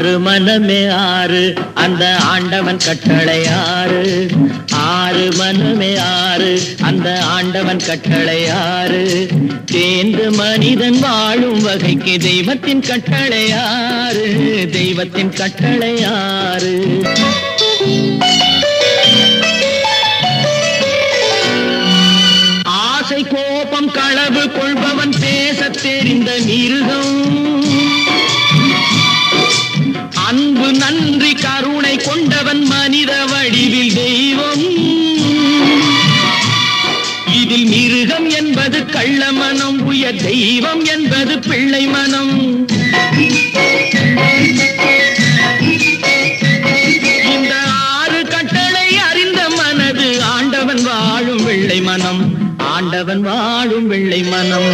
ஆறு மனமே ஆறு அந்த ஆண்டவன் கட்டளை ஆறு. ஆறு மனமே ஆறு அந்த ஆண்டவன் கட்டளை ஆறு. தேர்ந்து மனிதன் வாழும் வகைக்கு தெய்வத்தின் கட்டளை ஆறு. தெய்வத்தின் கட்டளை ஆறு. ஆசை கோபம் களவு கொள்பவன் பேசத் தெரிந்த மிருகம். அன்பு நன்றி கருணை கொண்டவன் மனித வடிவில் தெய்வம். இதில் மிருகம் என்பது கள்ள மனம், உயர் தெய்வம் என்பது பிள்ளை மனம். இந்த ஆறு கட்டளை அறிந்த மனது ஆண்டவன் வாழும் வெள்ளை மனம். ஆண்டவன் வாழும் வெள்ளை மனம்.